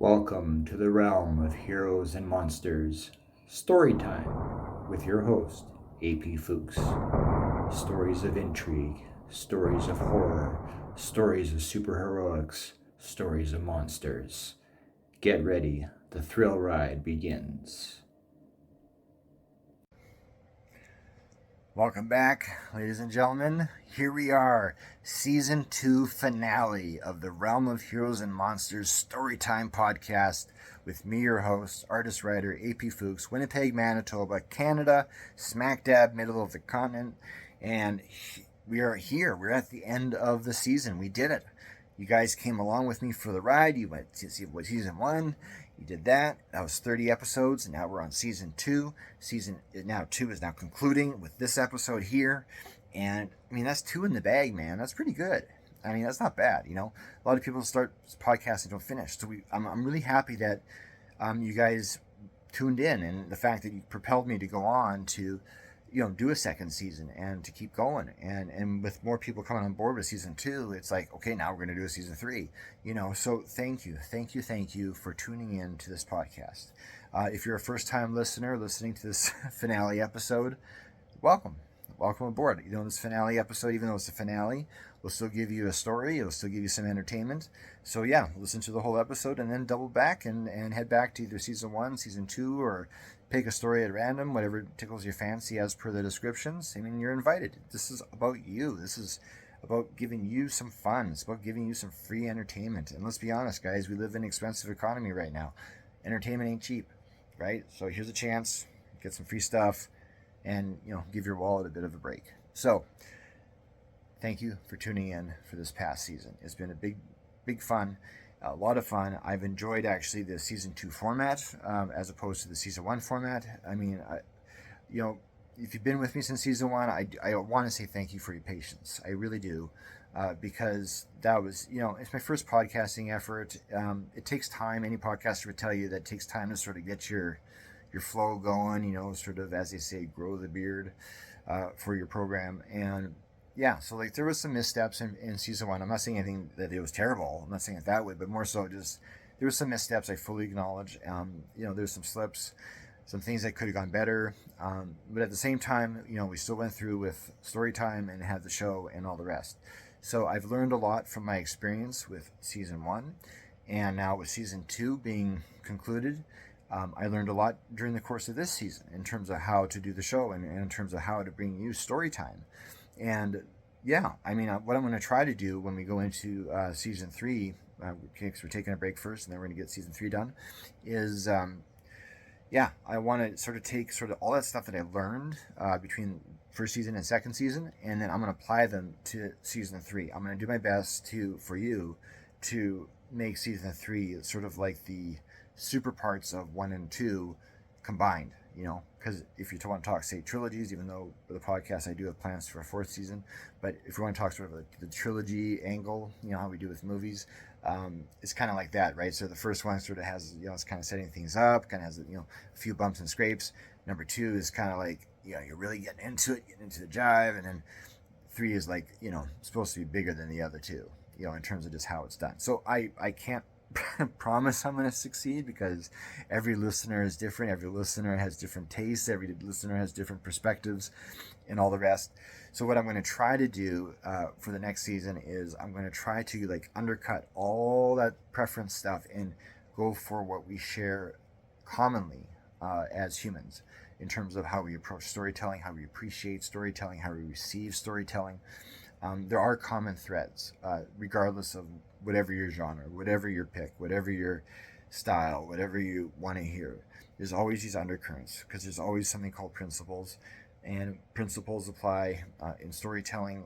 Welcome to the realm of heroes and monsters. Storytime with your host, AP Fuchs. Stories of intrigue, stories of horror, stories of superheroics, stories of monsters. Get ready, the thrill ride begins. Welcome back, ladies and gentlemen. Here we are, Season 2 finale of the Realm of Heroes and Monsters Storytime podcast with me, your host, artist-writer AP Fuchs, Winnipeg, Manitoba, Canada, smack dab middle of the continent, and we are here. We're at the end of the season. We did it. You guys came along with me for the ride. You went to see what Season 1. You did that. That was 30 episodes, and now we're on Season 2. Season 2 is now concluding with this episode here. And, I mean, that's 2 in the bag, man. That's pretty good. I mean, that's not bad, you know. A lot of people start podcasts and don't finish. So I'm really happy that you guys tuned in, and the fact that you propelled me to go on to do a second season and to keep going, and with more people coming on board with Season 2, it's like, okay, now we're going to do a Season 3, so thank you for tuning in to this podcast. If you're a first-time listener listening to this finale episode, welcome aboard. This finale episode, even though it's a finale, will still give you a story, it'll still give you some entertainment. So yeah, listen to the whole episode and then double back and head back to either Season 1, Season 2, or pick a story at random, whatever tickles your fancy as per the descriptions. I mean, you're invited. This is about you. This is about giving you some fun. It's about giving you some free entertainment. And let's be honest, guys, we live in an expensive economy right now. Entertainment ain't cheap, right? So here's a chance, get some free stuff, and give your wallet a bit of a break. So thank you for tuning in for this past season. It's been a big fun. A lot of fun. I've enjoyed actually the Season 2 format as opposed to the Season 1 format. I mean, if you've been with me since Season 1, I want to say thank you for your patience. I really do, because that was, it's my first podcasting effort. It takes time. Any podcaster would tell you that it takes time to sort of get your flow going, sort of, as they say, grow the beard for your program. And yeah, so like there was some missteps in Season 1. I'm not saying anything that it was terrible. I'm not saying it that way, but more so just there was some missteps. I fully acknowledge. There's some slips, some things that could have gone better. But at the same time, we still went through with story time and had the show and all the rest. So I've learned a lot from my experience with Season 1, and now with Season 2 being concluded. I learned a lot during the course of this season in terms of how to do the show and in terms of how to bring you story time. And yeah, I mean, what I'm going to try to do when we go into Season 3, because we're taking a break first and then we're going to get Season 3 done, is, I want to sort of take sort of all that stuff that I learned between first season and second season, and then I'm going to apply them to Season 3. I'm going to do my best for you to make Season 3 sort of like the super parts of 1 and 2 combined, because if you want to talk, say, trilogies, even though for the podcast I do have plans for a 4th season, but if you want to talk sort of the trilogy angle, how we do with movies, it's kind of like that, right? So the first one sort of has, it's kind of setting things up, kind of has, a few bumps and scrapes. Number 2 is kind of like, you're really getting into the jive, and then 3 is like, supposed to be bigger than the other 2, in terms of just how it's done. So I can't promise I'm going to succeed, because every listener is different. Every listener has different tastes. Every listener has different perspectives and all the rest. So what I'm going to try to do for the next season is I'm going to try to like undercut all that preference stuff and go for what we share commonly as humans in terms of how we approach storytelling, how we appreciate storytelling, how we receive storytelling. There are common threads, regardless of whatever your genre, whatever your pick, whatever your style, whatever you want to hear. There's always these undercurrents, because there's always something called principles, and principles apply in storytelling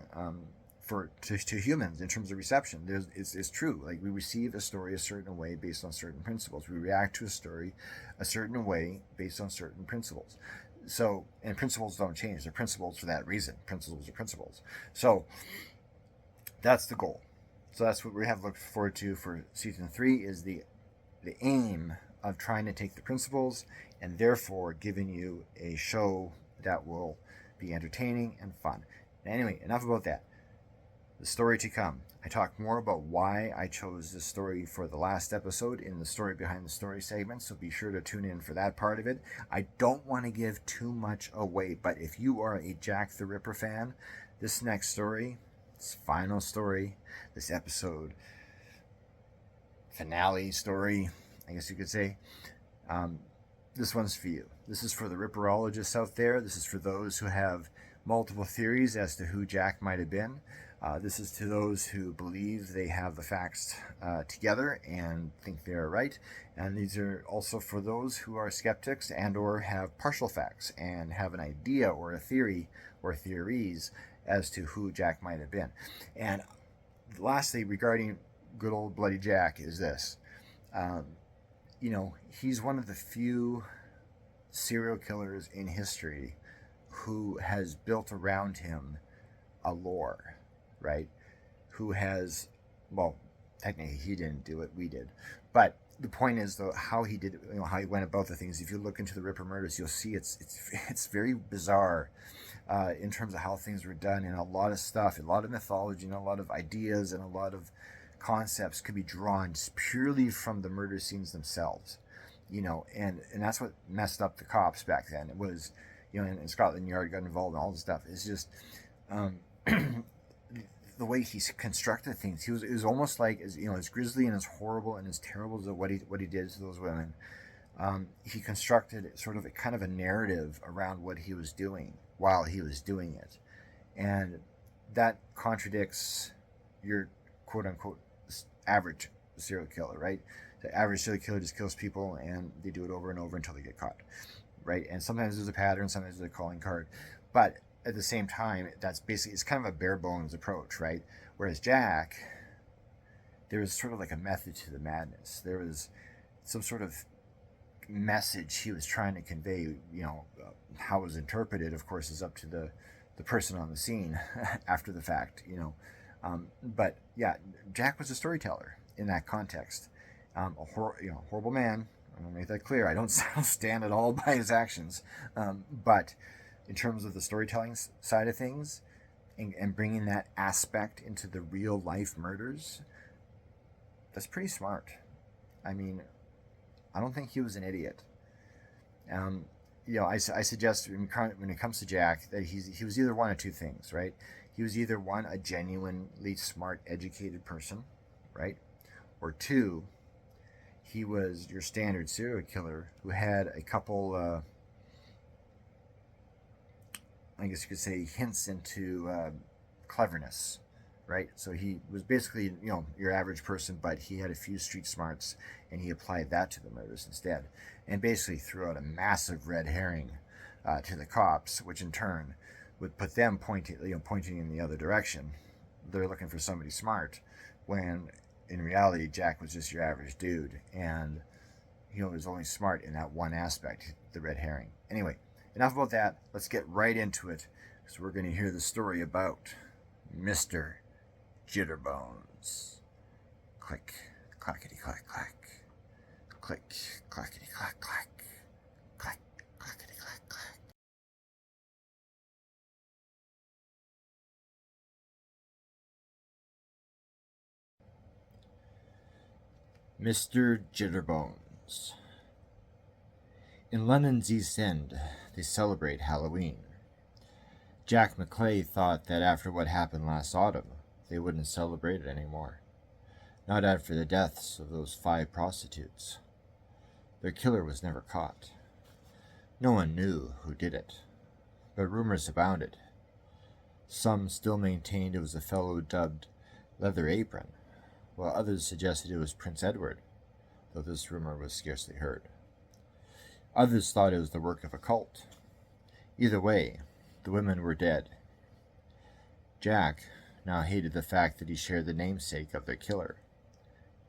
to humans in terms of reception. It's true. Like, we receive a story a certain way based on certain principles. We react to a story a certain way based on certain principles. So, and principles don't change. They're principles for that reason. Principles are principles. So that's the goal. So that's what we have looked forward to for Season 3, is the aim of trying to take the principles and therefore giving you a show that will be entertaining and fun. Anyway, enough about that. The story to come. I talk more about why I chose this story for the last episode in the story behind the story segment, so be sure to tune in for that part of it. I don't want to give too much away, but if you are a Jack the Ripper fan, this next story, this final story, this episode finale story, I guess you could say, this one's for you. This is for the Ripperologists out there. This is for those who have multiple theories as to who Jack might have been. This is to those who believe they have the facts together and think they are right. And these are also for those who are skeptics and or have partial facts and have an idea or a theory or theories as to who Jack might have been. And lastly, regarding good old Bloody Jack is this. He's one of the few serial killers in history who has built around him a lore, right? Who has, well, technically he didn't do it, we did. But the point is, though, how he did it, how he went about the things. If you look into the Ripper murders, you'll see it's very bizarre in terms of how things were done, and a lot of stuff, a lot of mythology, and a lot of ideas, and a lot of concepts could be drawn just purely from the murder scenes themselves, and that's what messed up the cops back then. It was, and Scotland Yard got involved in all this stuff. It's just the way he constructed things. It was almost like, as grisly and as horrible and as terrible as what he did to those women. He constructed sort of a kind of a narrative around what he was doing while he was doing it, and that contradicts your quote unquote average serial killer, right? The average serial killer just kills people and they do it over and over until they get caught, right? And sometimes there's a pattern, sometimes there's a calling card, but at the same time, that's basically, it's kind of a bare bones approach, right? Whereas Jack, there was sort of like a method to the madness. There was some sort of message he was trying to convey. How it was interpreted, of course, is up to the person on the scene after the fact, but yeah, Jack was a storyteller in that context. Horrible man. I want to make that clear. I don't stand at all by his actions, but in terms of the storytelling side of things, and bringing that aspect into the real life murders, that's pretty smart. I mean, I don't think he was an idiot. I suggest when it comes to Jack that he was either one of two things, right? He was either one, a genuinely smart, educated person, right? Or two, he was your standard serial killer who had a couple, I guess you could say, hints into cleverness, right? So he was basically, your average person, but he had a few street smarts, and he applied that to the murders instead, and basically threw out a massive red herring to the cops, which in turn would put them pointing in the other direction. They're looking for somebody smart, when in reality Jack was just your average dude, and he was only smart in that one aspect, the red herring. Anyway, enough about that. Let's get right into it, because we're going to hear the story about Mr. Jitterbones. Click, clackety, clack, clack. Click, clackety, clack, clack. Click, clackety, clack, clack. Mr. Jitterbones. In London's East End, they celebrate Halloween. Jack McClay thought that after what happened last autumn, they wouldn't celebrate it anymore. Not after the deaths of those 5 prostitutes. Their killer was never caught. No one knew who did it, but rumors abounded. Some still maintained it was a fellow dubbed Leather Apron, while others suggested it was Prince Edward, though this rumor was scarcely heard. Others thought it was the work of a cult. Either way, the women were dead. Jack now hated the fact that he shared the namesake of their killer,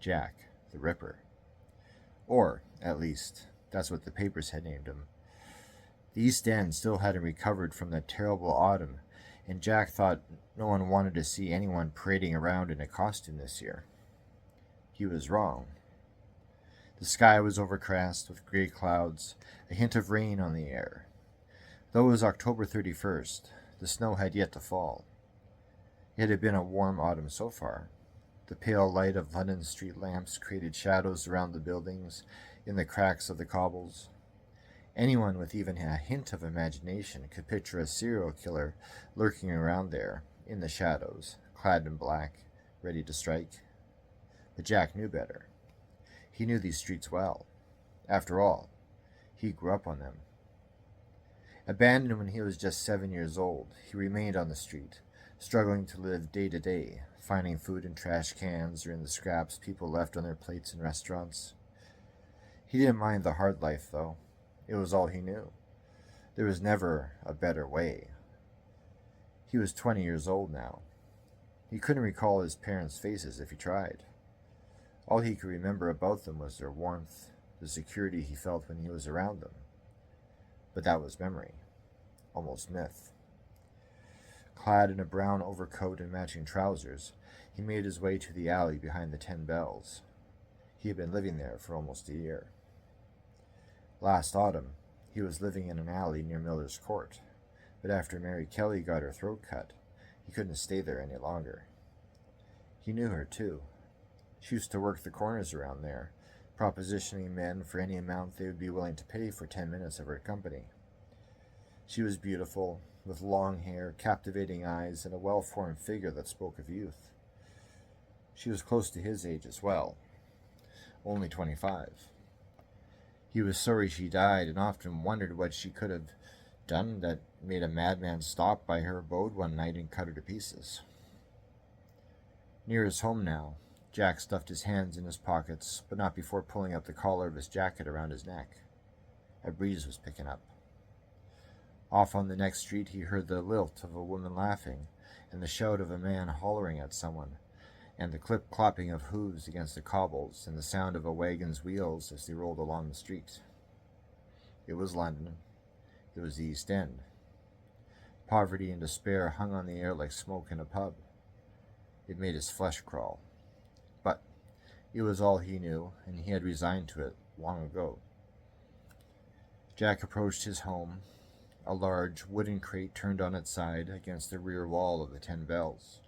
Jack the Ripper. Or, at least, that's what the papers had named him. The East End still hadn't recovered from that terrible autumn, and Jack thought no one wanted to see anyone parading around in a costume this year. He was wrong. The sky was overcast with gray clouds, a hint of rain on the air. Though it was October 31st, the snow had yet to fall. It had been a warm autumn so far. The pale light of London street lamps created shadows around the buildings, in the cracks of the cobbles. Anyone with even a hint of imagination could picture a serial killer lurking around there, in the shadows, clad in black, ready to strike. But Jack knew better. He knew these streets well. After all, he grew up on them. Abandoned when he was just 7 years old, he remained on the street, struggling to live day to day, finding food in trash cans or in the scraps people left on their plates in restaurants. He didn't mind the hard life, though. It was all he knew. There was never a better way. He was 20 years old now. He couldn't recall his parents' faces if he tried. All he could remember about them was their warmth, the security he felt when he was around them. But that was memory, almost myth. Clad in a brown overcoat and matching trousers, he made his way to the alley behind the 10 Bells. He had been living there for almost a year. Last autumn, he was living in an alley near Miller's Court, but after Mary Kelly got her throat cut, he couldn't stay there any longer. He knew her, too. She used to work the corners around there, propositioning men for any amount they would be willing to pay for 10 minutes of her company. She was beautiful, with long hair, captivating eyes, and a well-formed figure that spoke of youth. She was close to his age as well, only 25. He was sorry she died and often wondered what she could have done that made a madman stop by her abode one night and cut her to pieces. Near his home now, Jack stuffed his hands in his pockets, but not before pulling up the collar of his jacket around his neck. A breeze was picking up. Off on the next street he heard the lilt of a woman laughing, and the shout of a man hollering at someone, and the clip-clopping of hooves against the cobbles, and the sound of a wagon's wheels as they rolled along the street. It was London. It was the East End. Poverty and despair hung on the air like smoke in a pub. It made his flesh crawl. But it was all he knew, and he had resigned to it long ago. Jack approached his home, a large wooden crate turned on its side against the rear wall of the 10 Bells.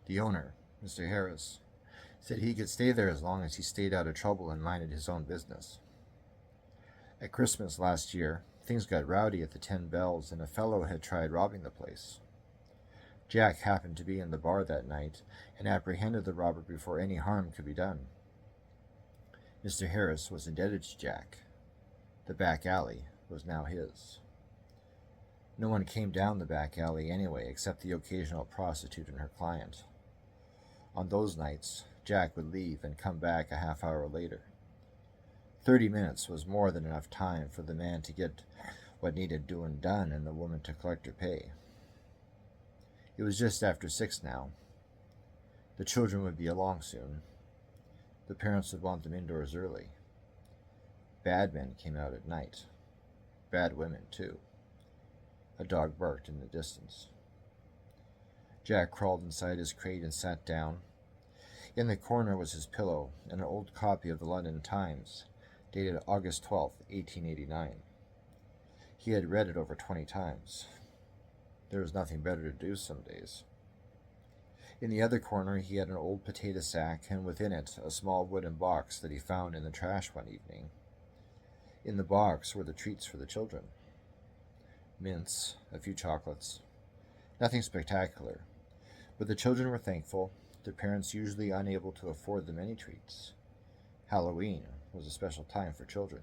The owner, Mr. Harris, said he could stay there as long as he stayed out of trouble and minded his own business. At Christmas last year, things got rowdy at the 10 Bells, and a fellow had tried robbing the place. Jack happened to be in the bar that night and apprehended the robber before any harm could be done. Mr. Harris was indebted to Jack. The back alley was now his. No one came down the back alley anyway, except the occasional prostitute and her client. On those nights, Jack would leave and come back a half hour later. 30 minutes was more than enough time for the man to get what needed doing done and the woman to collect her pay. It was just after 6 now. The children would be along soon. The parents would want them indoors early. Bad men came out at night. Bad women, too. A dog barked in the distance. Jack crawled inside his crate and sat down. In the corner was his pillow and an old copy of the London Times, dated August 12, 1889. He had read it over 20 times. There was nothing better to do some days. In the other corner he had an old potato sack, and within it a small wooden box that he found in the trash one evening. In the box were the treats for the children. Mints, a few chocolates. Nothing spectacular, but the children were thankful, their parents usually unable to afford them any treats. Hallowe'en was a special time for children.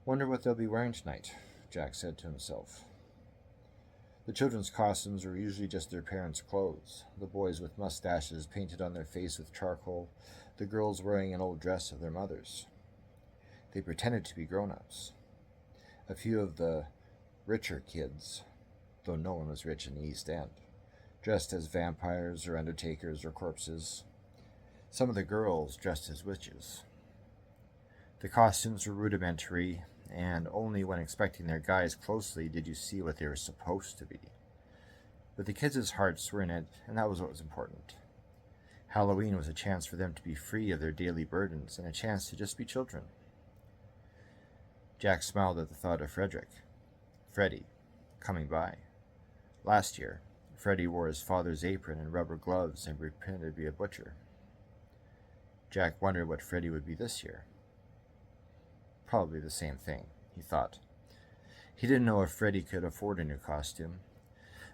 Wonder what they'll be wearing tonight, Jack said to himself. The children's costumes were usually just their parents' clothes, the boys with mustaches painted on their face with charcoal, the girls wearing an old dress of their mother's. They pretended to be grown-ups. A few of the richer kids, though no one was rich in the East End, dressed as vampires or undertakers or corpses. Some of the girls dressed as witches. The costumes were rudimentary, and only when inspecting their guys closely did you see what they were supposed to be. But the kids' hearts were in it, and that was what was important. Halloween was a chance for them to be free of their daily burdens, and a chance to just be children. Jack smiled at the thought of Freddie, coming by. Last year, Freddie wore his father's apron and rubber gloves and pretended to be a butcher. Jack wondered what Freddie would be this year. Probably the same thing, he thought. He didn't know if Freddie could afford a new costume,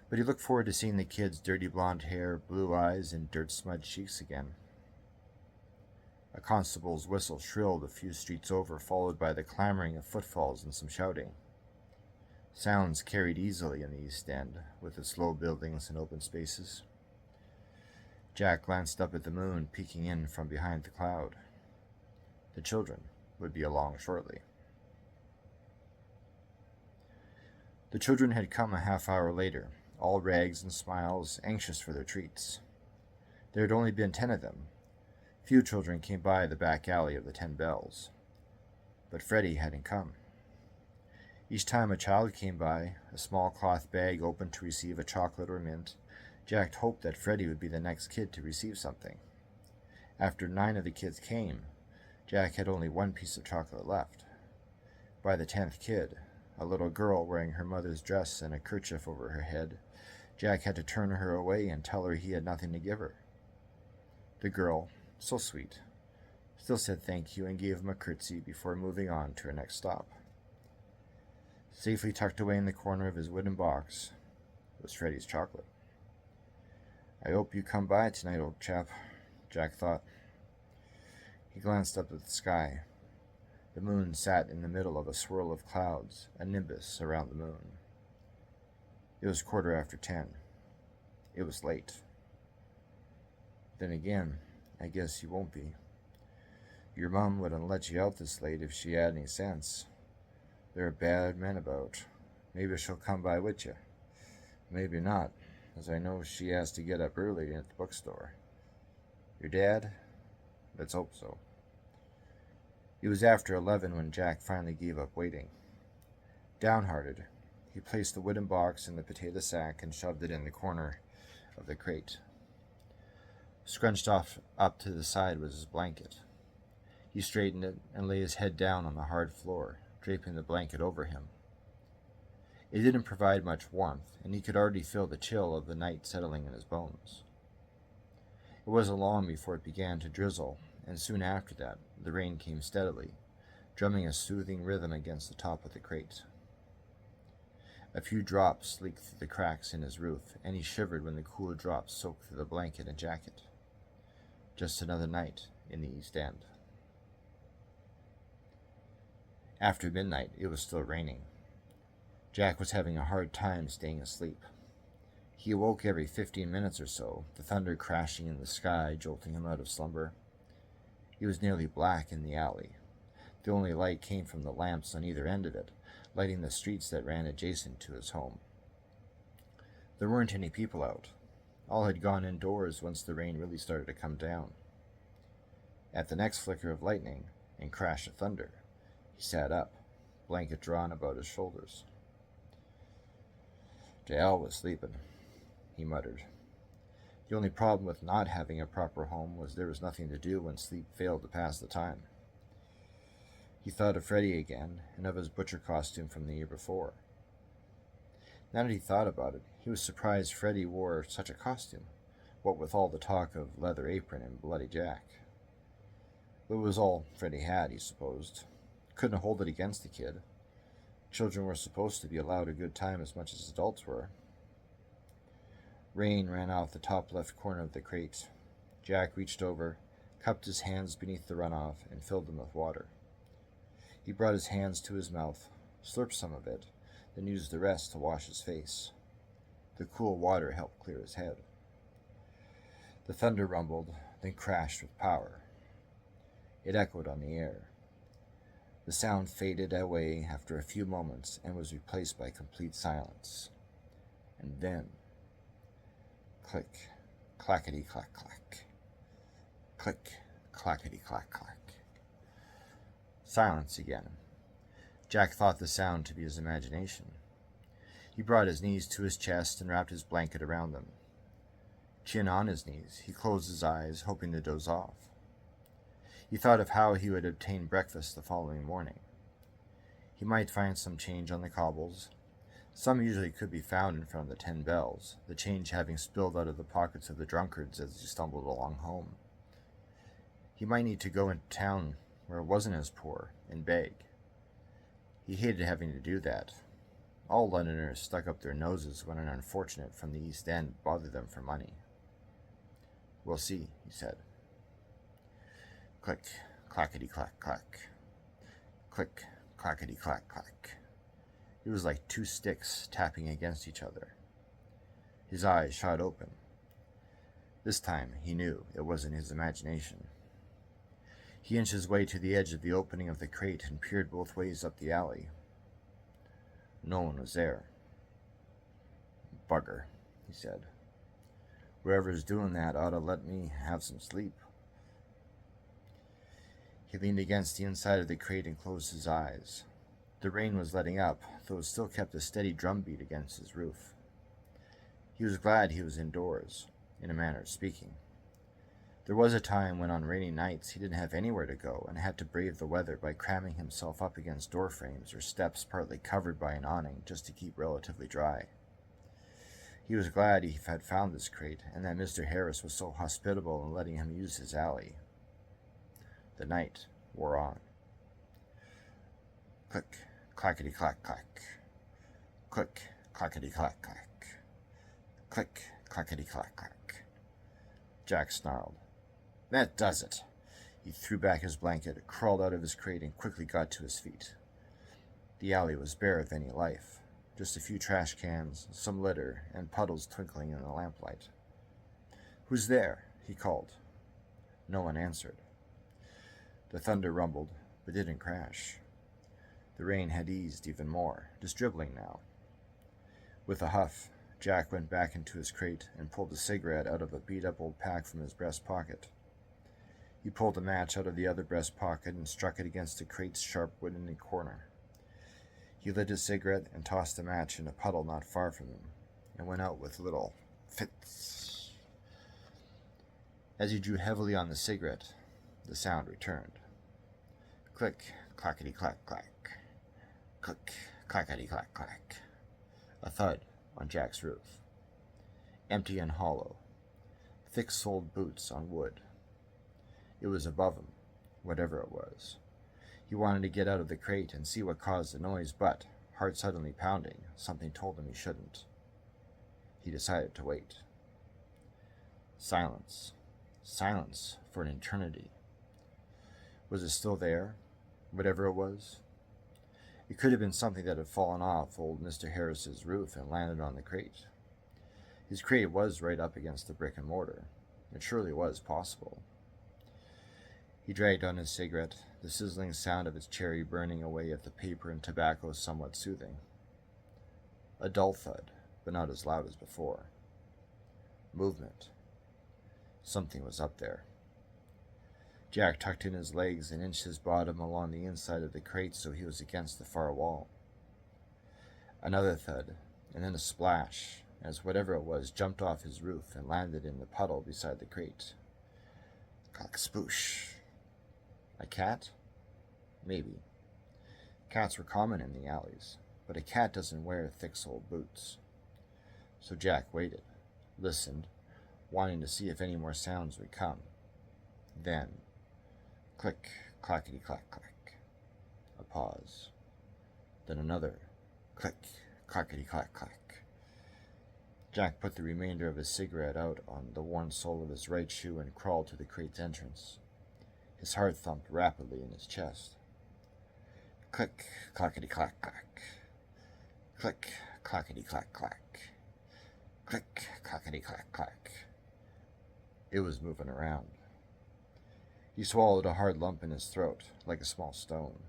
but he looked forward to seeing the kid's dirty blonde hair, blue eyes, and dirt-smudged cheeks again. A constable's whistle shrilled a few streets over, followed by the clamoring of footfalls and some shouting. Sounds carried easily in the East End, with its low buildings and open spaces. Jack glanced up at the moon peeking in from behind the cloud. The children would be along shortly. The children had come a half hour later, all rags and smiles, anxious for their treats. There had only been 10 of them. Few children came by the back alley of the 10 Bells. But Freddie hadn't come. Each time a child came by, a small cloth bag open to receive a chocolate or mint, Jack hoped that Freddie would be the next kid to receive something. After 9 of the kids came, Jack had only 1 piece of chocolate left. By the 10th kid, a little girl wearing her mother's dress and a kerchief over her head, Jack had to turn her away and tell her he had nothing to give her. The girl, so sweet, still said thank you and gave him a curtsy before moving on to her next stop. Safely tucked away in the corner of his wooden box was Freddie's chocolate. "I hope you come by tonight, old chap," Jack thought. He glanced up at the sky. The moon sat in the middle of a swirl of clouds, a nimbus around the moon. It was 10:15. It was late. Then again, I guess you won't be. Your mom wouldn't let you out this late if she had any sense. There are bad men about. Maybe she'll come by with you. Maybe not, as I know she has to get up early at the bookstore. Your dad? Let's hope so. It was after 11 when Jack finally gave up waiting. Downhearted, he placed the wooden box in the potato sack and shoved it in the corner of the crate. Scrunched off up to the side was his blanket. He straightened it and lay his head down on the hard floor, draping the blanket over him. It didn't provide much warmth, and he could already feel the chill of the night settling in his bones. It wasn't long before it began to drizzle, and soon after that, the rain came steadily, drumming a soothing rhythm against the top of the crate. A few drops leaked through the cracks in his roof, and he shivered when the cool drops soaked through the blanket and jacket. Just another night in the East End. After midnight, it was still raining. Jack was having a hard time staying asleep. He awoke every 15 minutes or so, the thunder crashing in the sky, jolting him out of slumber. It was nearly black in the alley. The only light came from the lamps on either end of it, lighting the streets that ran adjacent to his home. There weren't any people out. All had gone indoors once the rain really started to come down. At the next flicker of lightning and crash of thunder, he sat up, blanket drawn about his shoulders. "Dale was sleeping," he muttered. The only problem with not having a proper home was there was nothing to do when sleep failed to pass the time. He thought of Freddie again, and of his butcher costume from the year before. Now that he thought about it, he was surprised Freddie wore such a costume, what with all the talk of leather apron and bloody Jack. But it was all Freddie had, he supposed. Couldn't hold it against the kid. Children were supposed to be allowed a good time as much as adults were. Rain ran out the top left corner of the crate. Jack reached over, cupped his hands beneath the runoff, and filled them with water. He brought his hands to his mouth, slurped some of it, then used the rest to wash his face. The cool water helped clear his head. The thunder rumbled, then crashed with power. It echoed on the air. The sound faded away after a few moments and was replaced by complete silence. And then, click, clakity-clak-clak. Click, clakity-clak-clak. Silence again. Jack thought the sound to be his imagination. He brought his knees to his chest and wrapped his blanket around them. Chin on his knees, he closed his eyes, hoping to doze off. He thought of how he would obtain breakfast the following morning. He might find some change on the cobbles, Some usually could be found in front of the 10 bells, the change having spilled out of the pockets of the drunkards as he stumbled along home. He might need to go into town where it wasn't as poor and beg. He hated having to do that. All Londoners stuck up their noses when an unfortunate from the East End bothered them for money. "We'll see," he said. Click, clackety clack clack. Click, clackety clack clack. It was like two sticks tapping against each other. His eyes shot open. This time he knew it wasn't his imagination. He inched his way to the edge of the opening of the crate and peered both ways up the alley. No one was there. "Bugger," he said. "Whoever's doing that ought to let me have some sleep." He leaned against the inside of the crate and closed his eyes. The rain was letting up, though it still kept a steady drumbeat against his roof. He was glad he was indoors, in a manner of speaking. There was a time when on rainy nights he didn't have anywhere to go and had to brave the weather by cramming himself up against door frames or steps partly covered by an awning just to keep relatively dry. He was glad he had found this crate and that Mr. Harris was so hospitable in letting him use his alley. The night wore on. Click, clackety clack clack. Click, clackety clack clack. Click, clackety clack clack. Jack snarled. "That does it." He threw back his blanket, crawled out of his crate, and quickly got to his feet. The alley was bare of any life, just a few trash cans, some litter, and puddles twinkling in the lamplight. "Who's there?" he called. No one answered. The thunder rumbled, but didn't crash. The rain had eased even more, just dribbling now. With a huff, Jack went back into his crate and pulled a cigarette out of a beat-up old pack from his breast pocket. He pulled a match out of the other breast pocket and struck it against the crate's sharp wooden corner. He lit his cigarette and tossed the match in a puddle not far from him, and went out with little fits. As he drew heavily on the cigarette, the sound returned. Click, clackety clack clack. Click, clackety clack clack. A thud on Jack's roof. Empty and hollow. Thick-soled boots on wood. It was above him, whatever it was. He wanted to get out of the crate and see what caused the noise, but, heart suddenly pounding, something told him he shouldn't. He decided to wait. Silence. Silence for an eternity. Was it still there, whatever it was? It could have been something that had fallen off old Mr. Harris's roof and landed on the crate. His crate was right up against the brick and mortar. It surely was possible. He dragged on his cigarette, the sizzling sound of its cherry burning away at the paper and tobacco somewhat soothing. A dull thud, but not as loud as before. Movement. Something was up there. Jack tucked in his legs and inched his bottom along the inside of the crate so he was against the far wall. Another thud, and then a splash, as whatever it was jumped off his roof and landed in the puddle beside the crate. Clack-spoosh. A cat? Maybe. Cats were common in the alleys, but a cat doesn't wear thick-soled boots. So Jack waited, listened, wanting to see if any more sounds would come. Then, click, clackety clack clack. A pause. Then another click, clackety clack clack. Jack put the remainder of his cigarette out on the worn sole of his right shoe and crawled to the crate's entrance. His heart thumped rapidly in his chest. Click, clackety clack clack. Click, clackety clack clack. Click, clackety clack clack. It was moving around. He swallowed a hard lump in his throat, like a small stone.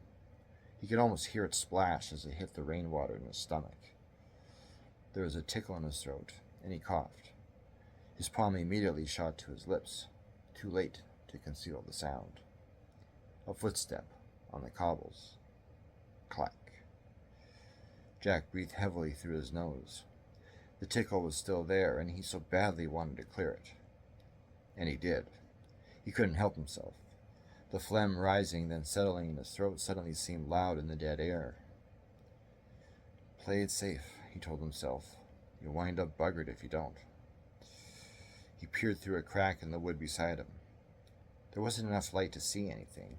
He could almost hear it splash as it hit the rainwater in his stomach. There was a tickle in his throat, and he coughed. His palm immediately shot to his lips, too late to conceal the sound. A footstep on the cobbles. Clack. Jack breathed heavily through his nose. The tickle was still there, and he so badly wanted to clear it. And he did. He couldn't help himself. The phlegm rising, then settling in his throat, suddenly seemed loud in the dead air. "Play it safe," he told himself. "You'll wind up buggered if you don't." He peered through a crack in the wood beside him. There wasn't enough light to see anything.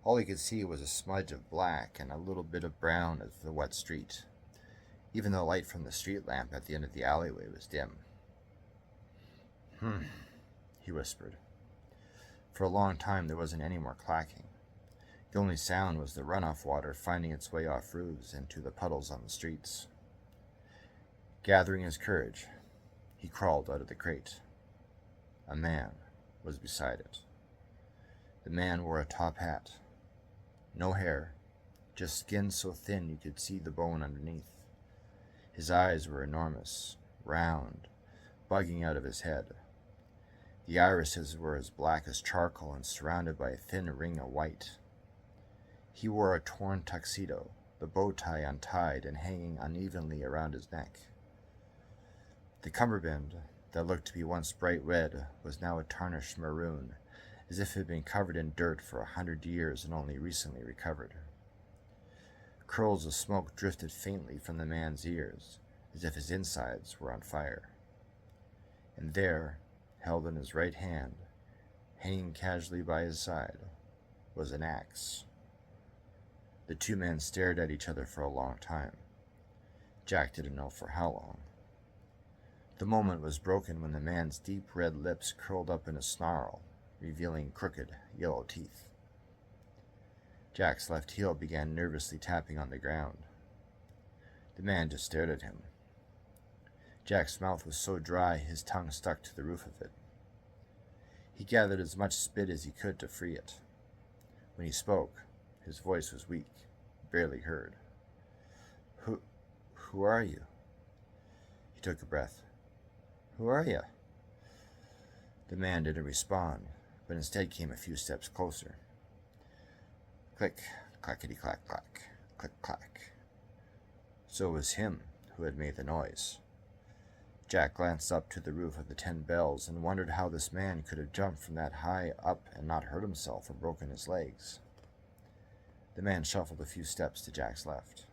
All he could see was a smudge of black and a little bit of brown of the wet street. Even the light from the street lamp at the end of the alleyway was dim. He whispered. For a long time there wasn't any more clacking. The only sound was the runoff water finding its way off roofs into the puddles on the streets. Gathering his courage, he crawled out of the crate. A man was beside it. The man wore a top hat. No hair, just skin so thin you could see the bone underneath. His eyes were enormous, round, bugging out of his head. The irises were as black as charcoal and surrounded by a thin ring of white. He wore a torn tuxedo, the bow tie untied and hanging unevenly around his neck. The cummerbund, that looked to be once bright red, was now a tarnished maroon, as if it had been covered in dirt for 100 years and only recently recovered. Curls of smoke drifted faintly from the man's ears, as if his insides were on fire. And there, held in his right hand, hanging casually by his side, was an axe. The two men stared at each other for a long time. Jack didn't know for how long. The moment was broken when the man's deep red lips curled up in a snarl, revealing crooked, yellow teeth. Jack's left heel began nervously tapping on the ground. The man just stared at him. Jack's mouth was so dry his tongue stuck to the roof of it. He gathered as much spit as he could to free it. When he spoke, his voice was weak, barely heard. Who are you?" He took a breath. "Who are you?" The man didn't respond, but instead came a few steps closer. Click-clakity-clak-clak, click-clak. So it was him who had made the noise. Jack glanced up to the roof of the 10 Bells and wondered how this man could have jumped from that high up and not hurt himself or broken his legs. The man shuffled a few steps to Jack's left.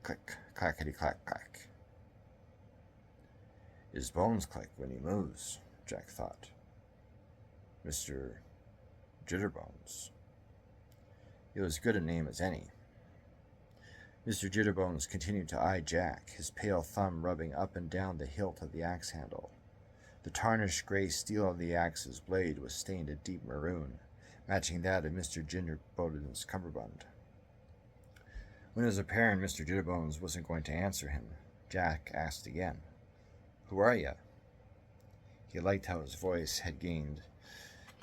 Click-clakity-clak-clak. His bones click when he moves, Jack thought. Mr. Jitterbones. It was as good a name as any. Mr. Jitterbones continued to eye Jack, his pale thumb rubbing up and down the hilt of the axe handle. The tarnished gray steel of the axe's blade was stained a deep maroon, matching that of Mr. Jitterbones' cummerbund. When it was apparent Mr. Jitterbones wasn't going to answer him, Jack asked again, "Who are you?" He liked how his voice had gained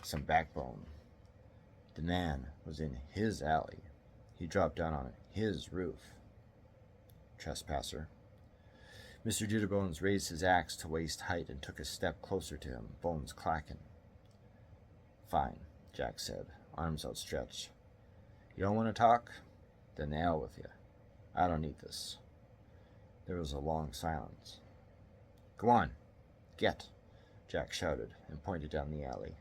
some backbone. The man was in his alley. He dropped down on his roof. Trespasser. Mr. Jitterbones raised his axe to waist height and took a step closer to him, bones clacking. "Fine," Jack said, arms outstretched. "You don't want to talk? Then the hell with you. I don't need this." There was a long silence. "Go on, get," Jack shouted and pointed down the alley.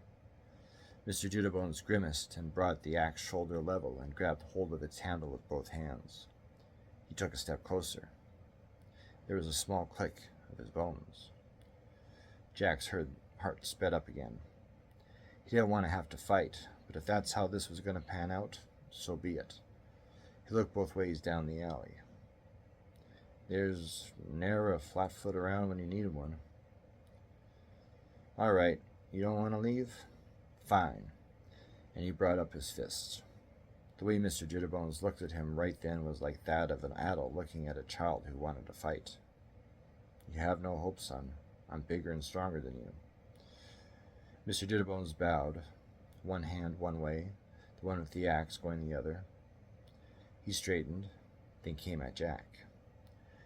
Mr. Jitterbones grimaced and brought the axe shoulder level and grabbed hold of its handle with both hands. He took a step closer. There was a small click of his bones. Jack's heart sped up again. He didn't want to have to fight, but if that's how this was going to pan out, so be it. He looked both ways down the alley. There's ne'er a flat foot around when you need one. "All right, you don't want to leave? Fine." And he brought up his fists. The way Mr. Jitterbones looked at him right then was like that of an adult looking at a child who wanted to fight. "You have no hope, son. I'm bigger and stronger than you." Mr. Jitterbones bowed, one hand one way, the one with the axe going the other. He straightened, then came at Jack.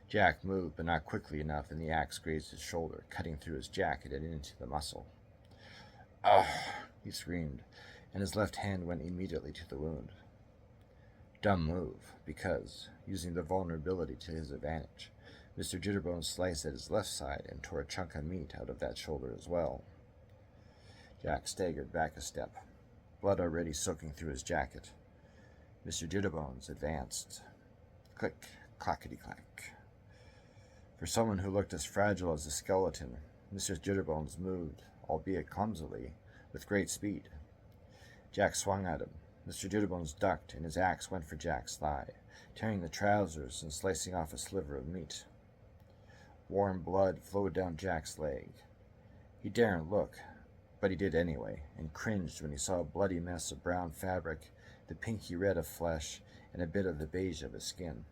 Jack moved, but not quickly enough, and the axe grazed his shoulder, cutting through his jacket and into the muscle. "Ugh!" he screamed, and his left hand went immediately to the wound. Dumb move, because, using the vulnerability to his advantage, Mr. Jitterbones sliced at his left side and tore a chunk of meat out of that shoulder as well. Jack staggered back a step, blood already soaking through his jacket. Mr. Jitterbones advanced. Click-clakity-clak. For someone who looked as fragile as a skeleton, Mr. Jitterbones moved, albeit clumsily, with great speed. Jack swung at him. Mr. Jitterbones ducked, and his axe went for Jack's thigh, tearing the trousers and slicing off a sliver of meat. Warm blood flowed down Jack's leg. He daren't look, but he did anyway, and cringed when he saw a bloody mess of brown fabric, the pinky red of flesh, and a bit of the beige of his skin.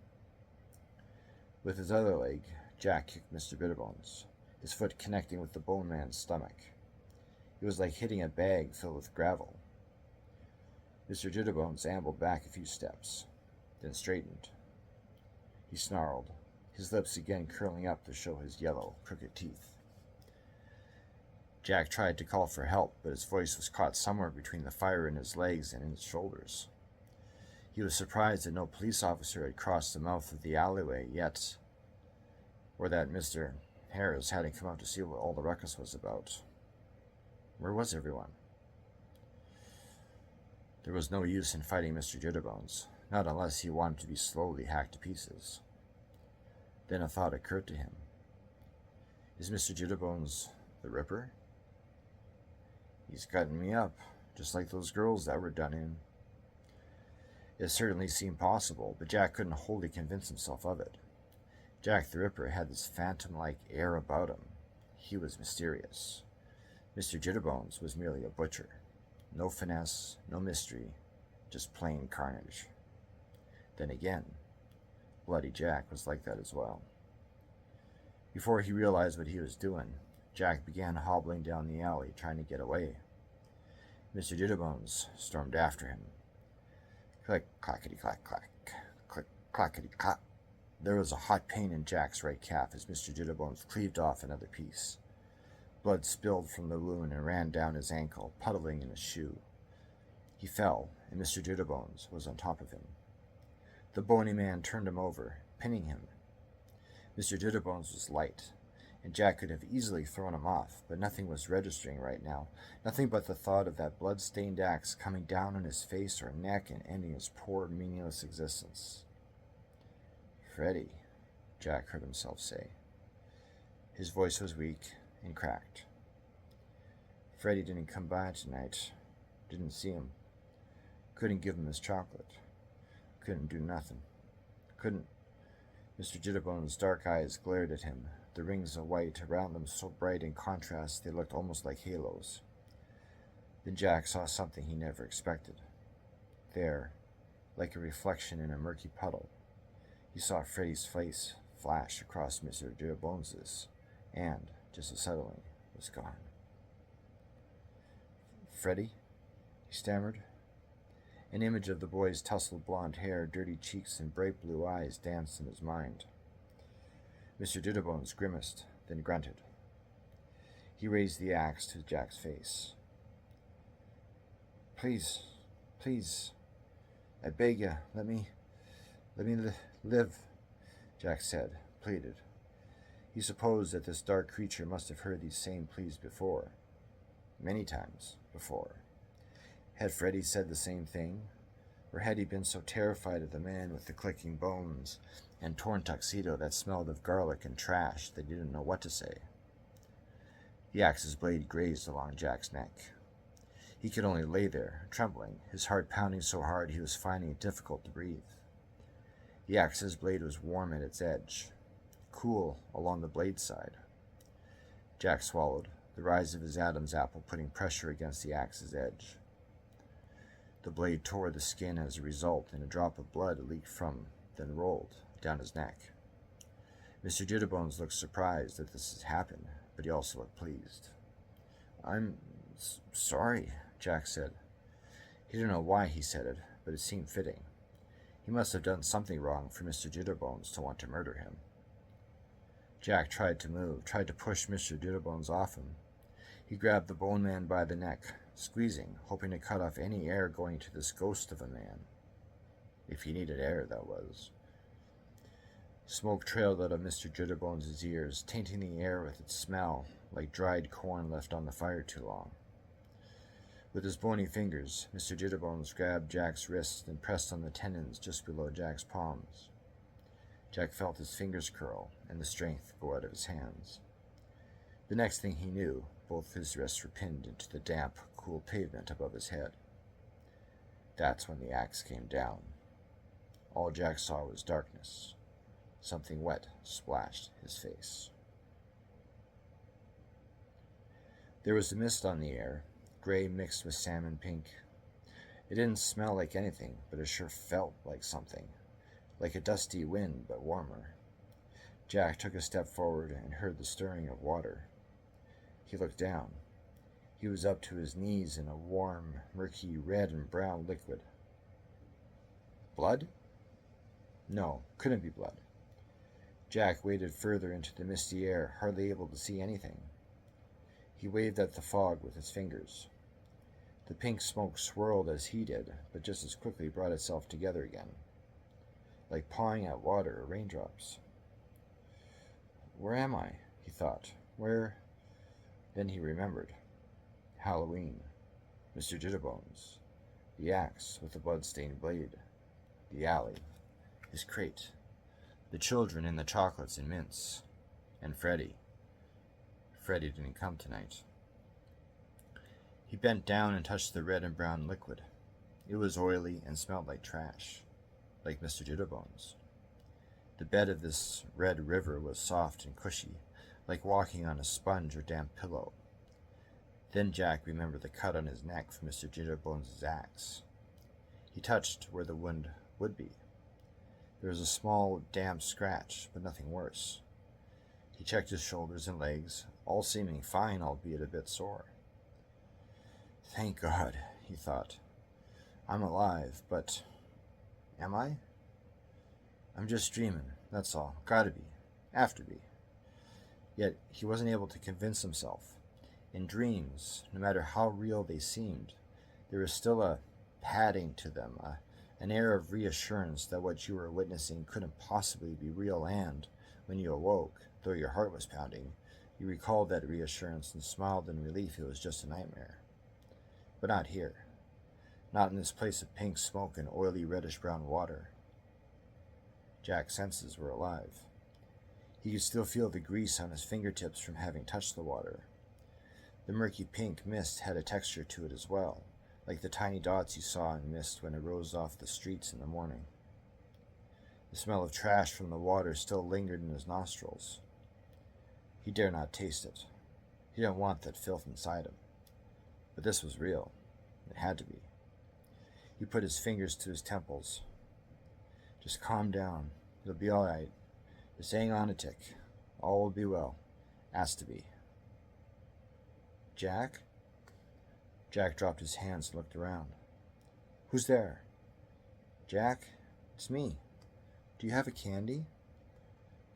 With his other leg, Jack kicked Mr. Jitterbones, his foot connecting with the bone man's stomach. It was like hitting a bag filled with gravel. Mr. Jitterbones ambled back a few steps, then straightened. He snarled, his lips again curling up to show his yellow, crooked teeth. Jack tried to call for help, but his voice was caught somewhere between the fire in his legs and in his shoulders. He was surprised that no police officer had crossed the mouth of the alleyway yet, or that Mr. Harris hadn't come out to see what all the ruckus was about. Where was everyone? There was no use in fighting Mr. Jitterbones, not unless he wanted to be slowly hacked to pieces. Then a thought occurred to him. Is Mr. Jitterbones the Ripper? He's cutting me up, just like those girls that were done in. It certainly seemed possible, but Jack couldn't wholly convince himself of it. Jack the Ripper had this phantom-like air about him. He was mysterious. Mr. Jitterbones was merely a butcher. No finesse, no mystery, just plain carnage. Then again, Bloody Jack was like that as well. Before he realized what he was doing, Jack began hobbling down the alley, trying to get away. Mr. Jitterbones stormed after him. Clik-clakity-clak-clak, clik-clakity-clak. There was a hot pain in Jack's right calf as Mr. Jitterbones cleaved off another piece. Blood spilled from the wound and ran down his ankle, puddling in his shoe. He fell, and Mr. Jitterbones was on top of him. The bony man turned him over, pinning him. Mr. Jitterbones was light, and Jack could have easily thrown him off, but nothing was registering right now, nothing but the thought of that blood-stained axe coming down on his face or neck and ending his poor, meaningless existence. Freddie, Jack heard himself say. His voice was weak and cracked. Freddie didn't come by tonight. Didn't see him. Couldn't give him his chocolate. Couldn't do nothing. Couldn't. Mr. Jitterbones' dark eyes glared at him, the rings of white around them so bright in contrast they looked almost like halos. Then Jack saw something he never expected. There, like a reflection in a murky puddle, he saw Freddie's face flash across Mr. Jitterbones', and, just as suddenly, was gone. Freddie? He stammered. An image of the boy's tousled blonde hair, dirty cheeks, and bright blue eyes danced in his mind. Mr. Jitterbones grimaced, then grunted. He raised the axe to Jack's face. Please, I beg you, let me live, Jack said, pleaded. He supposed that this dark creature must have heard these same pleas before. Many times before. Had Freddie said the same thing? Or had he been so terrified of the man with the clicking bones and torn tuxedo that smelled of garlic and trash that he didn't know what to say? The axe's blade grazed along Jack's neck. He could only lay there, trembling, his heart pounding so hard he was finding it difficult to breathe. The axe's blade was warm at its edge, cool along the blade side. Jack swallowed, the rise of his Adam's apple putting pressure against the axe's edge. The blade tore the skin as a result, and a drop of blood leaked from, then rolled, down his neck. Mr. Jitterbones looked surprised that this had happened, but he also looked pleased. I'm sorry, Jack said. He didn't know why he said it, but it seemed fitting. He must have done something wrong for Mr. Jitterbones to want to murder him. Jack tried to move, tried to push Mr. Jitterbones off him. He grabbed the bone man by the neck, squeezing, hoping to cut off any air going to this ghost of a man. If he needed air, that was. Smoke trailed out of Mr. Jitterbones' ears, tainting the air with its smell, like dried corn left on the fire too long. With his bony fingers, Mr. Jitterbones grabbed Jack's wrist and pressed on the tendons just below Jack's palms. Jack felt his fingers curl and the strength go out of his hands. The next thing he knew, both his wrists were pinned into the damp, cool pavement above his head. That's when the axe came down. All Jack saw was darkness. Something wet splashed his face. There was a mist on the air, gray mixed with salmon pink. It didn't smell like anything, but it sure felt like something, like a dusty wind, but warmer. Jack took a step forward and heard the stirring of water. He looked down. He was up to his knees in a warm, murky red and brown liquid. Blood? No, couldn't be blood. Jack waded further into the misty air, hardly able to see anything. He waved at the fog with his fingers. The pink smoke swirled as he did, but just as quickly brought itself together again, like pawing at water or raindrops. Where am I? He thought. Where? Then he remembered. Hallowe'en. Mr. Jitterbones. The axe with the blood-stained blade. The alley. His crate. The children and the chocolates and mints. And Freddy. Freddy didn't come tonight. He bent down and touched the red and brown liquid. It was oily and smelled like trash, like Mr. Jitterbones. The bed of this red river was soft and cushy, like walking on a sponge or damp pillow. Then Jack remembered the cut on his neck from Mr. Jitterbones' axe. He touched where the wound would be. There was a small, damp scratch, but nothing worse. He checked his shoulders and legs, all seeming fine, albeit a bit sore. Thank God, he thought. I'm alive, but am I? I'm just dreaming, that's all. Gotta be. Have to be. Yet he wasn't able to convince himself. In dreams, no matter how real they seemed, there was still a padding to them, an air of reassurance that what you were witnessing couldn't possibly be real, and, when you awoke, though your heart was pounding, you recalled that reassurance and smiled in relief it was just a nightmare. But not here. Not in this place of pink smoke and oily reddish-brown water. Jack's senses were alive. He could still feel the grease on his fingertips from having touched the water. The murky pink mist had a texture to it as well, like the tiny dots you saw in mist when it rose off the streets in the morning. The smell of trash from the water still lingered in his nostrils. He dared not taste it. He didn't want that filth inside him. But this was real. It had to be. He put his fingers to his temples. Just calm down. It'll be all right. Just hang on a tick. All will be well. Has to be. Jack? Jack dropped his hands and looked around. Who's there? Jack? It's me. Do you have a candy?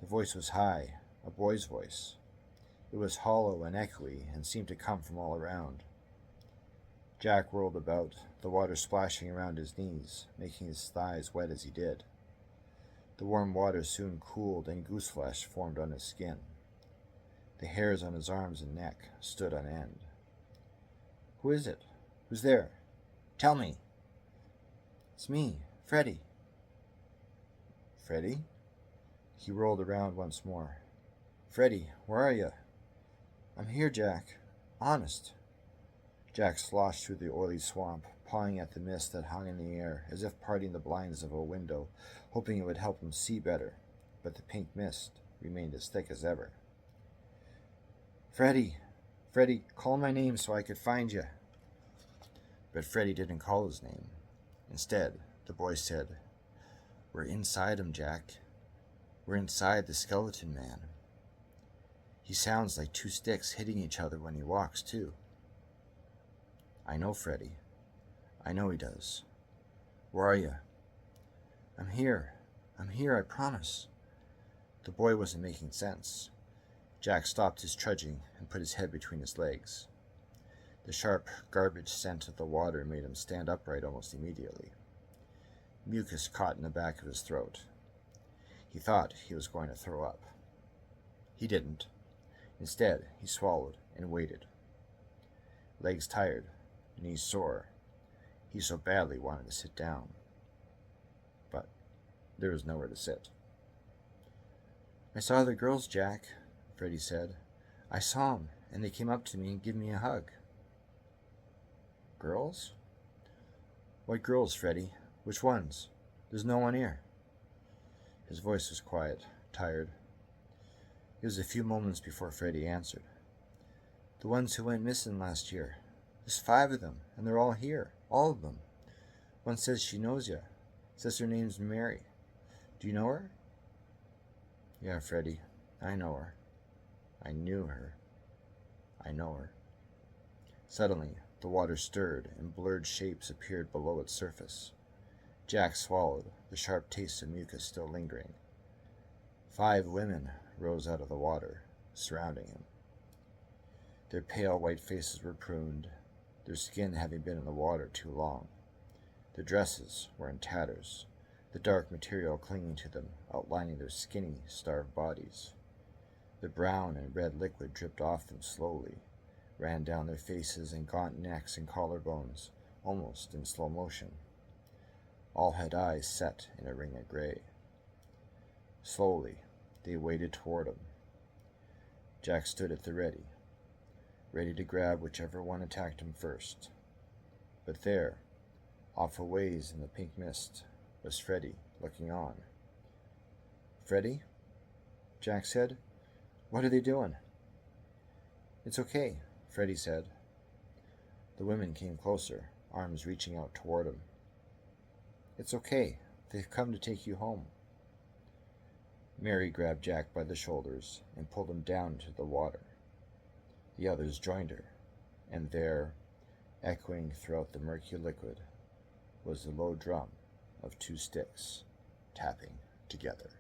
The voice was high, a boy's voice. It was hollow and echoey and seemed to come from all around. Jack whirled about, the water splashing around his knees, making his thighs wet as he did. The warm water soon cooled and goose flesh formed on his skin. The hairs on his arms and neck stood on end. Who is it? Who's there? Tell me. It's me, Freddy. Freddy? He rolled around once more. Freddy, where are you? I'm here, Jack. Honest. Jack sloshed through the oily swamp, pawing at the mist that hung in the air, as if parting the blinds of a window, hoping it would help him see better, but the pink mist remained as thick as ever. Freddy! Freddy, call my name so I could find you. But Freddy didn't call his name. Instead, the boy said, We're inside him, Jack. We're inside the skeleton man. He sounds like two sticks hitting each other when he walks, too. I know, Freddy. I know he does. Where are you? I'm here. I'm here, I promise. The boy wasn't making sense. Jack stopped his trudging and put his head between his legs. The sharp garbage scent of the water made him stand upright almost immediately. Mucus caught in the back of his throat. He thought he was going to throw up. He didn't. Instead, he swallowed and waited. Legs tired, knees sore. He so badly wanted to sit down. But there was nowhere to sit. I saw the girls, Jack, Freddie said. I saw 'em, and they came up to me and gave me a hug. Girls? What girls, Freddie? Which ones? There's no one here. His voice was quiet, tired. It was a few moments before Freddie answered. The ones who went missing last year. There's 5 of them, and they're all here. All of them. One says she knows you. Says her name's Mary. Do you know her? Yeah, Freddie. I know her. I knew her. I know her. Suddenly, the water stirred, and blurred shapes appeared below its surface. Jack swallowed, the sharp taste of mucus still lingering. 5 women rose out of the water, surrounding him. Their pale white faces were pruned, their skin having been in the water too long. Their dresses were in tatters, the dark material clinging to them, outlining their skinny, starved bodies. The brown and red liquid dripped off them slowly, ran down their faces and gaunt necks and collarbones, almost in slow motion. All had eyes set in a ring of gray. Slowly, they waded toward him. Jack stood at the ready to grab whichever one attacked him first. But there, off a ways in the pink mist, was Freddie, looking on. Freddie? Jack said. What are they doing? It's okay, Freddie said. The women came closer, arms reaching out toward him. It's okay. They've come to take you home. Mary grabbed Jack by the shoulders and pulled him down into the water. The others joined her, and there, echoing throughout the murky liquid, was the low drum of 2 sticks tapping together.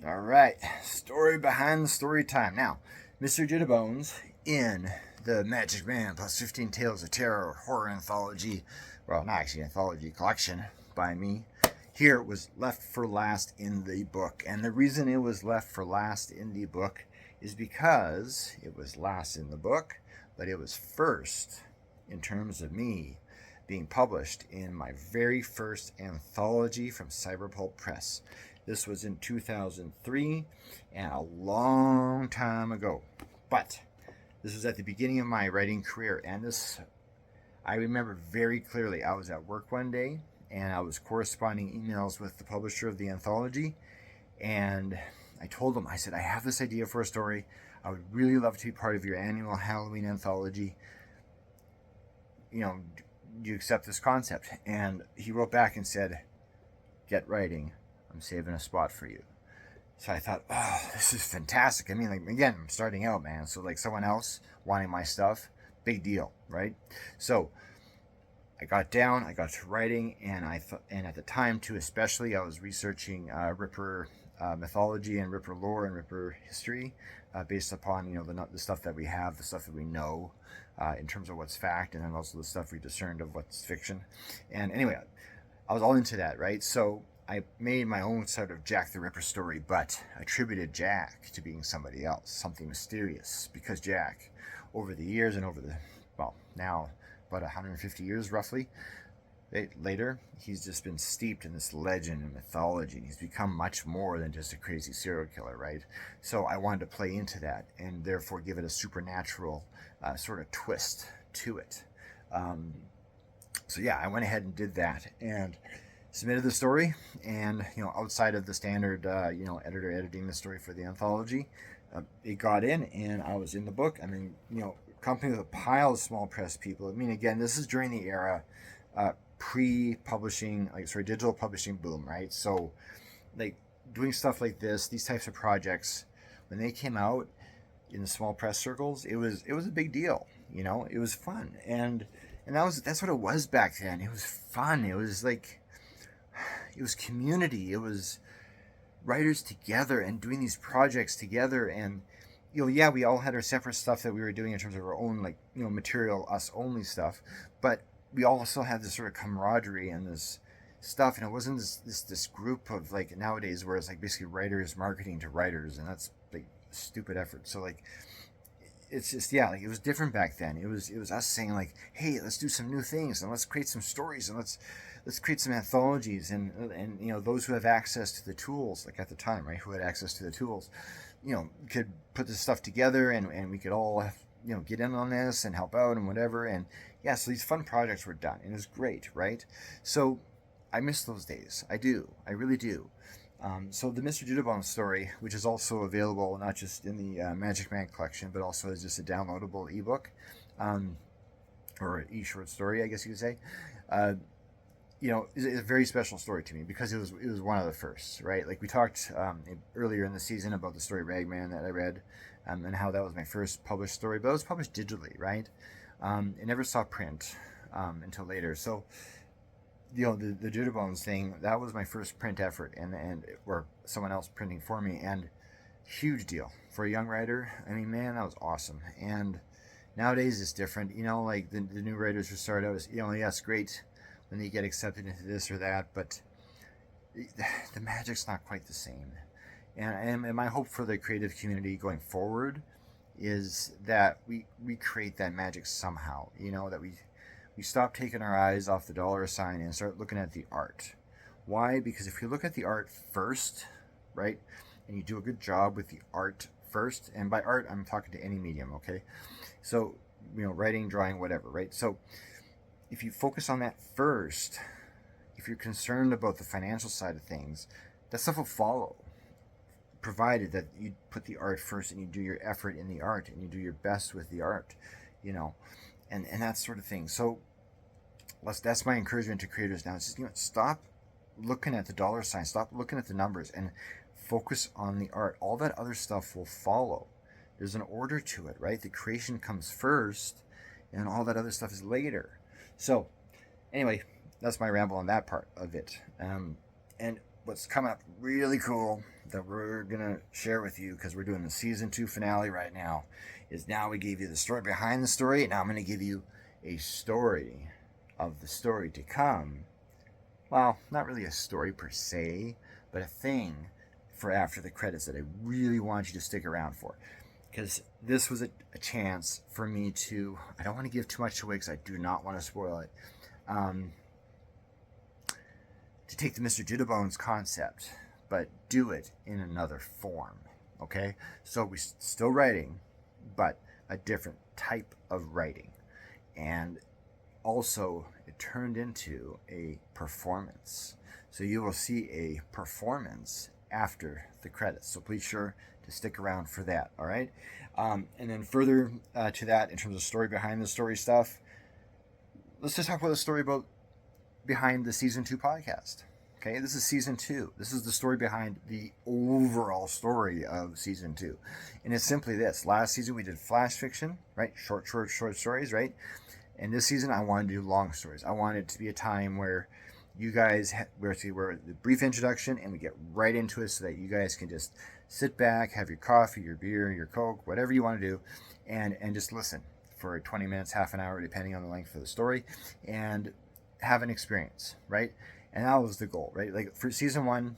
All right, story behind the story time. Now, Mr. Jitterbones, in the Magic Man plus 15 Tales of Terror horror anthology, well, not actually anthology, collection by me, here it was left for last in the book. And the reason it was left for last in the book is because it was last in the book, but it was first in terms of me being published in my very first anthology from Cyberpulp Press. This was in 2003, and a long time ago. But this was at the beginning of my writing career, and this, I remember very clearly. I was at work one day, and I was corresponding emails with the publisher of the anthology, and I told him, I said, I have this idea for a story. I would really love to be part of your annual Halloween anthology. You know, do you accept this concept? And he wrote back and said, get writing. I'm saving a spot for you. So I thought, oh, this is fantastic. I mean, like, again, I'm starting out, man. So, like, someone else wanting my stuff, big deal, right? So I got down, I got to writing, and and at the time, too, especially, I was researching Ripper mythology and Ripper lore and Ripper history based upon, you know, the stuff that we have, the stuff that we know in terms of what's fact, and then also the stuff we discerned of what's fiction. And anyway, I was all into that, right? So I made my own sort of Jack the Ripper story, but attributed Jack to being somebody else, something mysterious, because Jack, over the years and over the, well, now about 150 years roughly later, he's just been steeped in this legend and mythology, and he's become much more than just a crazy serial killer, right? So I wanted to play into that and therefore give it a supernatural sort of twist to it. So yeah, I went ahead and did that, and submitted the story, and you know, outside of the standard editor editing the story for the anthology, it got in, and I was in the book. I mean, you know, company with a pile of small press people. I mean, again, this is during the era pre-publishing, digital publishing boom, right? So like doing stuff like this, these types of projects, when they came out in the small press circles, it was a big deal. You know, it was fun, and that's what it was back then. It was fun. It was like, it was community. It was writers together and doing these projects together. And, you know, yeah, we all had our separate stuff that we were doing in terms of our own, like, you know, material, us only stuff. But we also had this sort of camaraderie and this stuff. And it wasn't this group of, like, nowadays where it's like basically writers marketing to writers. And that's like stupid effort. So like, it's just, yeah, like it was different back then. It was us saying like, hey, let's do some new things and let's create some stories and let's create some anthologies, and those who have access to the tools, like at the time, right, who had access to the tools, could put this stuff together, and we could all get in on this and help out and whatever. And yeah, so these fun projects were done, and it was great, right? So I miss those days. I do. I really do. So the Mr. Jitterbones story, which is also available not just in the Magic Man collection, but also as just a downloadable ebook, or e-short story, I guess you could say, is a very special story to me because it was one of the first, right? Like we talked earlier in the season about the story Ragman that I read, and how that was my first published story, but it was published digitally, right? It never saw print until later. So the Jitterbones thing, that was my first print effort, and or someone else printing for me, and huge deal for a young writer. I mean, man, that was awesome. And nowadays it's different, like the new writers who start out as, yes, great when they get accepted into this or that, but the magic's not quite the same. And my hope for the creative community going forward is that we create that magic somehow, that we stop taking our eyes off the dollar sign and start looking at the art. Why? Because if you look at the art first, right, and you do a good job with the art first, and by art I'm talking to any medium, okay? So, writing, drawing, whatever, right? So if you focus on that first, if you're concerned about the financial side of things, that stuff will follow, provided that you put the art first and you do your effort in the art and you do your best with the art, and that sort of thing. So that's my encouragement to creators now. It's just, stop looking at the dollar sign, stop looking at the numbers, and focus on the art. All that other stuff will follow. There's an order to it, right? The creation comes first, and all that other stuff is later. So anyway, that's my ramble on that part of it. And what's coming up really cool that we're going to share with you, because we're doing the season 2 finale right now, is now we gave you the story behind the story, and now I'm going to give you a story of the story to come. Well, not really a story per se, but a thing for after the credits that I really want you to stick around for. Because this was a chance for me to, I don't want to give too much away because I do not want to spoil it, to take the Mr. Jitterbones concept, but do it in another form, okay? So we're still writing, but a different type of writing. And also, it turned into a performance. So you will see a performance after the credits. So please sure to stick around for that, all right? And then further to that, in terms of story behind the story stuff, let's just talk about the story behind the season 2 podcast. Okay, this is season 2. This is the story behind the overall story of season 2. And it's simply this. Last season we did flash fiction, right? Short stories, right? And this season I wanted to do long stories. I wanted it to be a time where you guys, we're the brief introduction and we get right into it so that you guys can just sit back, have your coffee, your beer, your Coke, whatever you want to do, and just listen for 20 minutes, half an hour, depending on the length of the story, and have an experience, right? And that was the goal, right? Like for season 1,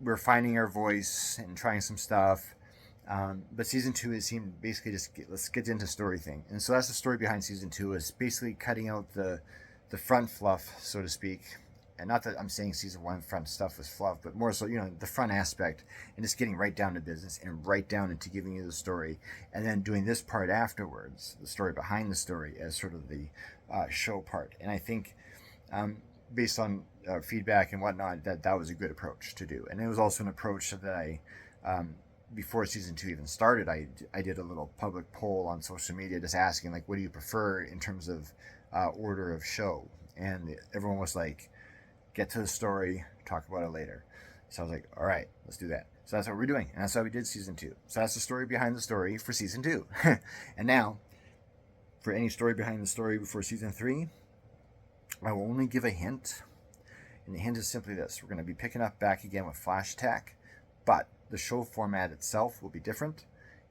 we're finding our voice and trying some stuff. But season 2 is basically just let's get into story thing. And so that's the story behind season 2, is basically cutting out the front fluff, so to speak. And not that I'm saying season 1 front stuff was fluff, but more so, the front aspect, and just getting right down to business and right down into giving you the story, and then doing this part afterwards, the story behind the story, as sort of the show part. And I think based on feedback and whatnot, that was a good approach to do. And it was also an approach that I, before season 2 even started, I did a little public poll on social media just asking, like, what do you prefer in terms of order of show? And everyone was like, get to the story, talk about it later. So I was like, all right, let's do that. So that's what we're doing. And that's how we did season 2. So that's the story behind the story for season 2. And now, for any story behind the story before season 3, I will only give a hint. And the hint is simply this. We're going to be picking up back again with Flash Attack, but the show format itself will be different.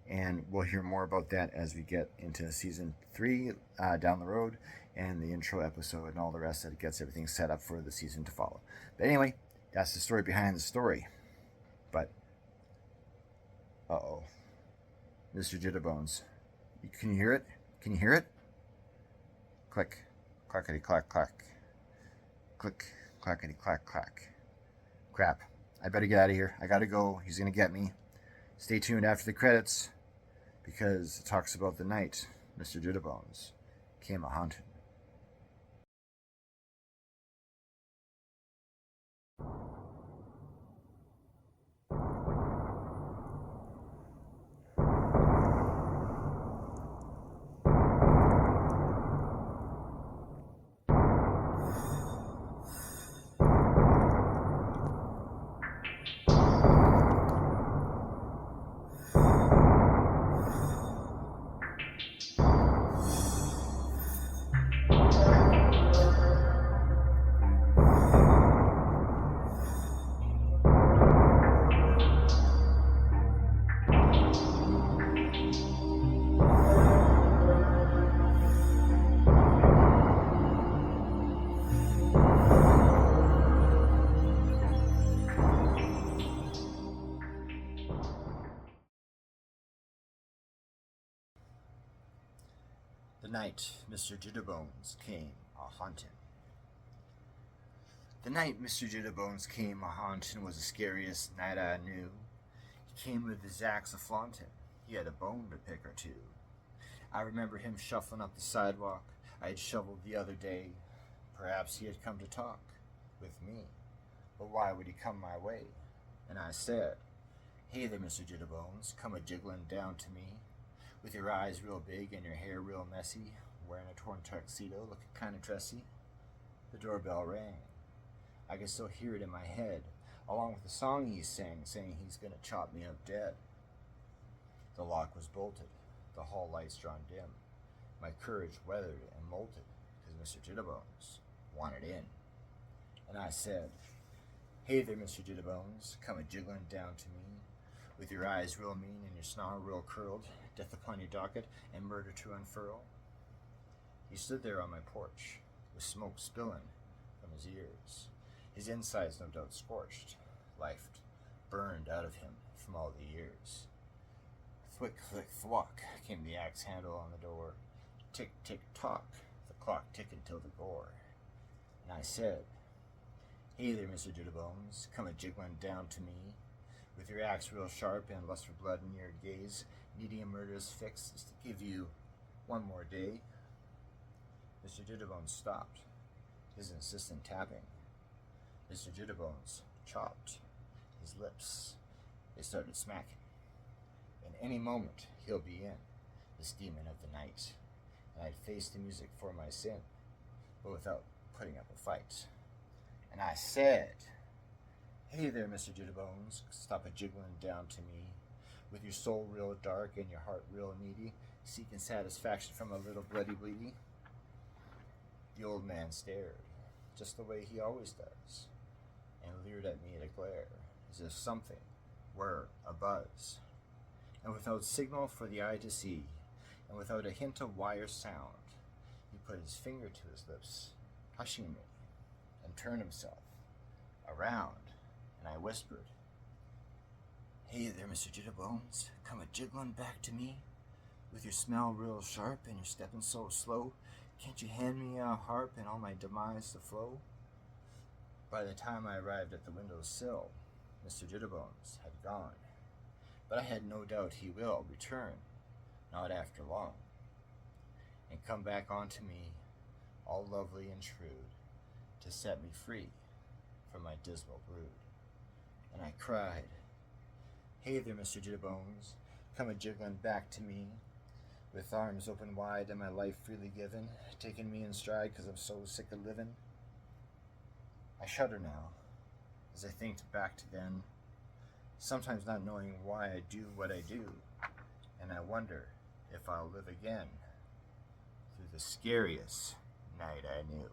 And we'll hear more about that as we get into season 3 down the road, and the intro episode and all the rest that gets everything set up for the season to follow. But anyway, that's the story behind the story. But, Mr. Jitterbones. Can you hear it? Can you hear it? Click, clackety clack clack. Click, clackety clack clack. Crap. I better get out of here. I gotta go. He's gonna get me. Stay tuned after the credits, because it talks about the night Mr. Jitterbones came a-hunting. The night Mr. Jitterbones came a-hunting. The night Mr. Jitterbones came a-hunting was the scariest night I knew. He came with his axe a-flaunting. He had a bone to pick or two. I remember him shuffling up the sidewalk I had shoveled the other day. Perhaps he had come to talk with me. But why would he come my way? And I said, "Hey there, Mr. Jitterbones, come a-jiggling down to me. With your eyes real big and your hair real messy, wearing a torn tuxedo, looking kind of dressy." The doorbell rang. I could still hear it in my head, along with the song he sang, saying he's gonna chop me up dead. The lock was bolted, the hall lights drawn dim. My courage weathered and molted, because Mr. Jitterbones wanted in. And I said, "Hey there, Mr. Jitterbones, come a-jiggling down to me. With your eyes real mean and your snarl real curled, death upon your docket and murder to unfurl." He stood there on my porch, with smoke spilling from his ears. His insides no doubt scorched, life burned out of him from all the years. Thwick, thwick, thwack came the axe handle on the door. Tick, tick, tock, the clock ticking till the gore. And I said, "Hey there, Mr. Jitterbones, come a-jiggling down to me. With your axe real sharp and lust for blood in your gaze, needy a murderous fix is to give you one more day." Mr. Jitterbones stopped, his insistent tapping. Mr. Jitterbones chopped his lips. They started smacking. In any moment he'll be in, this demon of the night, and I'd face the music for my sin, but without putting up a fight. And I said, "Hey there, Mr. Jitterbones, stop a-jiggling down to me. With your soul real dark and your heart real needy, seeking satisfaction from a little bloody bleedy." The old man stared, just the way he always does, and leered at me at a glare, as if something were abuzz. And without signal for the eye to see, and without a hint of wire sound, he put his finger to his lips, hushing me, and turned himself around, and I whispered, "Hey there, Mr. Jitterbones, come a-jiggling back to me. With your smell real sharp and your stepping so slow, can't you hand me a harp and all my demise to flow?" By the time I arrived at the window's sill, Mr. Jitterbones had gone, but I had no doubt he will return, not after long, and come back onto me, all lovely and shrewd, to set me free from my dismal brood. And I cried, "Hey there, Mr. Jitterbones, come a-jiggling back to me. With arms open wide and my life freely given, taking me in stride 'cause I'm so sick of living." I shudder now, as I think back to then, sometimes not knowing why I do what I do, and I wonder if I'll live again through the scariest night I knew.